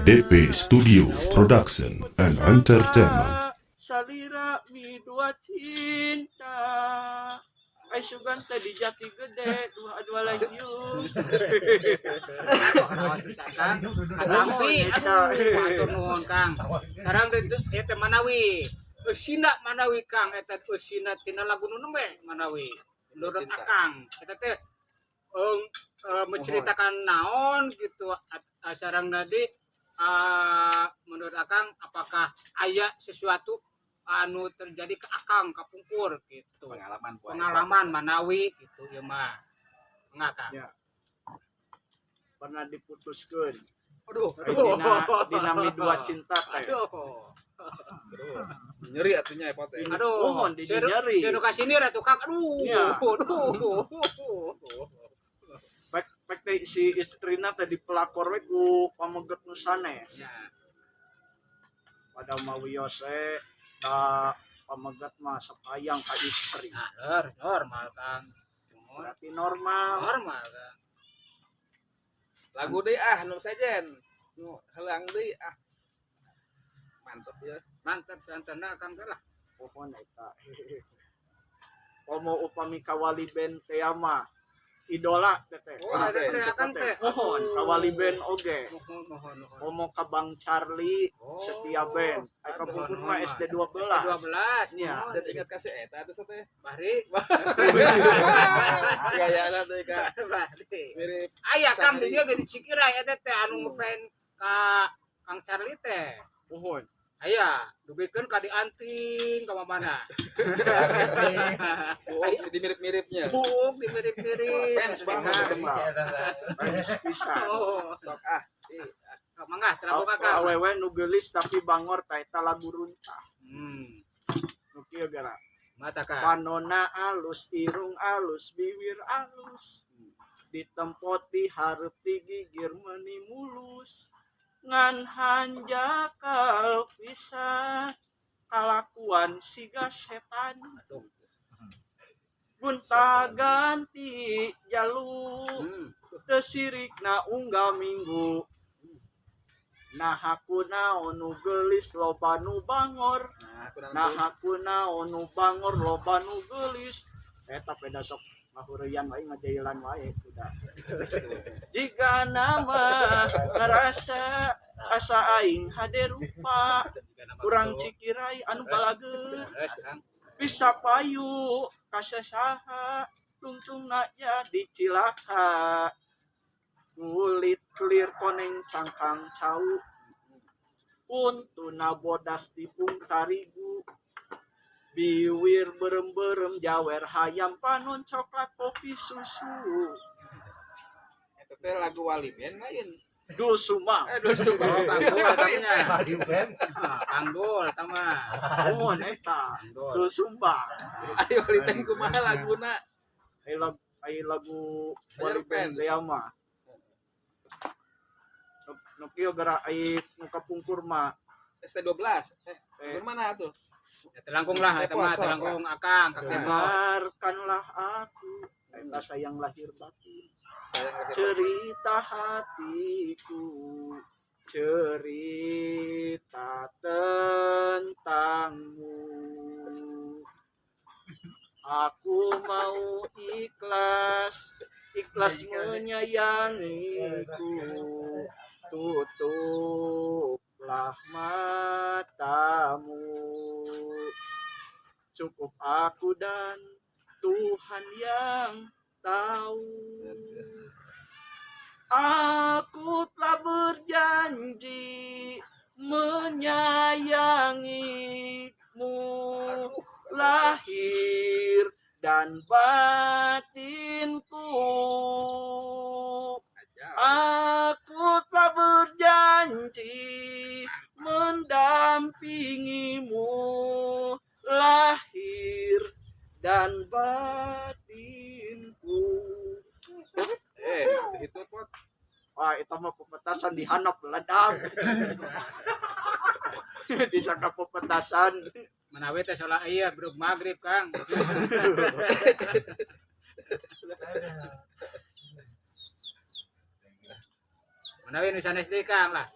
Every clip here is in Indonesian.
DP Studio Production and Entertainment. Salira mi dua cinta. Ay sugan tadi jati gede dua lagi yuk. Katampi, aduh, nuhun Kang. Sarang eta Manawi. Usina Manawi Kang, eta usina tina lagu nu nembe Manawi. Menurut Akang, eta teh menceritakan naon gitu sarang tadi menurut Akang apakah aya sesuatu anu terjadi ke Akang kapungkur gitu. Pengalaman Manawi gitu ya mah. Ngakang. Ya. Pernah diputuskan. Aduh, dina mi dua cinta teh. Aduh. Nyeri atunya apa teh? Aduh, Mohon di nyeri. Saya kasih nih ratu Kang. Aduh. Ya. Aduh. Pek teh si istrina tadi pelakor we ku pameget nu sanes. Ya. Pada mawiose da pameget mah sapayang ka istri. Nah, normal Kang. Berarti normal. Normal Kang. Lagu deui nu sejen. Nu helang deui Mantap ya. Mantap santana Kang teh lah. Pohon eta. Komo upami kawali band teh mah idola teteh. Oh, teh Akang teh. Mohon kawali band oge. Mohon. Komo ka Bang Charlie Oh. setia band. Ai kapungkur mah SD 12. 12. Ya. Dan ingat kasih eta teh teh. Bahri. Gayana teh ka Bahri. mirip Aya Kang di dia ge Cikirai eta teh anu ngefans ka Kang Charlie teh. Pohon. Aya, dugikeun ka dianting ka mana? di mirip-miripnya. Buk di mirip-mirip. Fans banget Fans pisan. Oh, Sok mangga terapok Kakak. Awewe nu geulis tapi bangor ta eta lagu runtah. Nu kieu gara. Mata Kak. Panona alus, irung alus, bibir alus. Ditempoti hareup digigir meuni mulus. Ngan hanjakal pisan kalakuan siga setan. Gunta ganti jaluk teu sirikna unggal minggu. Nah aku naon nu geulis loba nu bangor. Nah aku naon nu bangor loba nu geulis. Eta peda sok ngahureuyan wae ngajailan wae kuda. Jika nama ngerasa asa aing hade rupa urang Cikirai anu balageut bisa payu kasasaha tungtungna jadi cilaka kulit clear koneng cangkang cau untuna bodas tipung tarigu biwir berem-berem jawer hayam panon coklat kopi susu. Eta teh lagu wali band lain. Dul Sumang. Aduh sumpah. Anggol tama. Mohon eta. Dul Sumbang. Ayo wali band kumaha laguna? Ai lagu Wali wali band teh mah. Nu kieu gara ai nu kapungkur mah ST12. Mana tuh? Ya telangkung lah eta mah telangkung Akang kakek mah. dengarkanlah aku eta sayang lahir batin. Cerita hatiku, cerita tentangmu. Aku mau ikhlas menyayangiku. Tutuplah matamu. Cukup aku dan Tuhan yang tahu. Aku telah berjanji menyayangimu lahir dan batinku. Aku telah berjanji mendampingimu lahir dan batinku. Itu pot. Wah, itu mah pepetasan dihanap ledang. Disangka pepetasan. Manawi teh salat ieu brug magrib Kang. Manawi nu sanes deui Kang lah.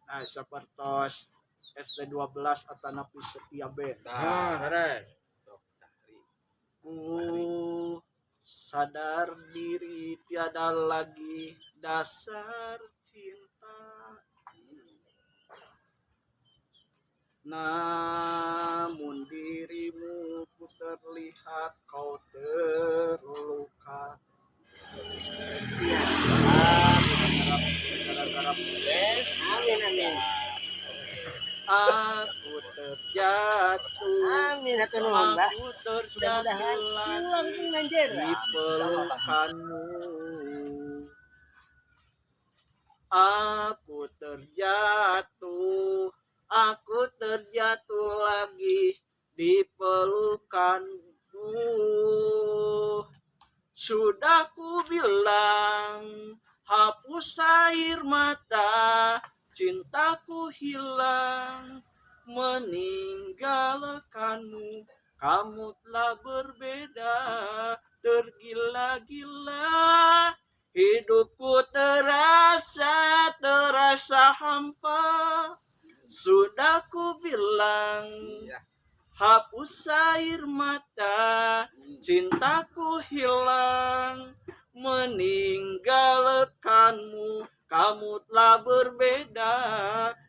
Nah, sapertos SD12 atau napi setia band. Beres. Sok cari. Ku sadar diri tiada lagi dasar cinta. Namun dirimu ku terlihat kau terluka. Amin amin. Aku terjatuh. Amin hatur nuhun, Mbak. Aku Mudah-mudahan terjatuh hilang lagi banjir. di pelukanmu. Aku terjatuh lagi di pelukanmu. Sudah ku bilang, hapus air mata, cintaku hilang, meninggalkanmu. Kamu telah berbeda, tergila-gila. Hidupku terasa hampa. Sudah ku bilang, hapus air mata, cintaku hilang, meninggalkanmu. Kamu telah berbeda,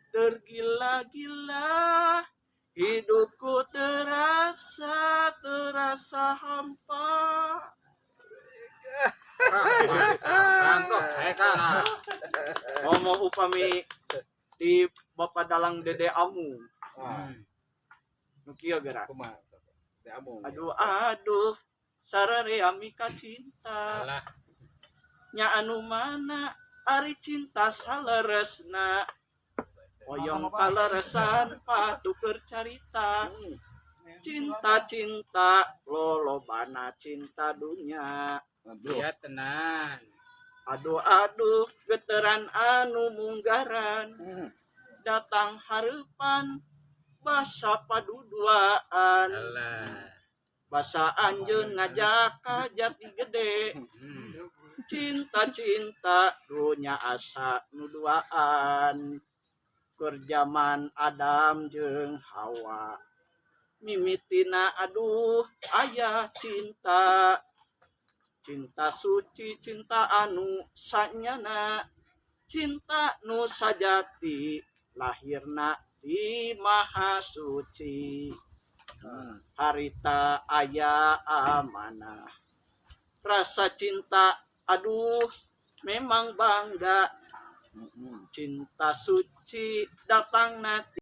tergila-gila. Hidupku terasa hampa. Ngomong upami di Bapak Dalang Dede Amu. Nukia gerak. Kumaha? Teh Amung. Aduh, sarare amika cinta. Salah. Nya anu mana ari cinta saleresna. Oyong kaleresan patuker carita. Cinta lolobana cinta dunya. Iya tenan. Aduh geteran anu munggaran. Datang hareupan basa paduduaan. Salah. Basa anjeun ngajak ka jati gede. Cinta dunya asa nuduaan. Kerjaman Adam jeung Hawa. Mimitina aduh aya cinta. Cinta suci, cinta anu sanyana. Cinta nu sajati, lahirna di maha suci. Harita aya amanah. Rasa cinta aduh memang bangga. Cinta suci datang nanti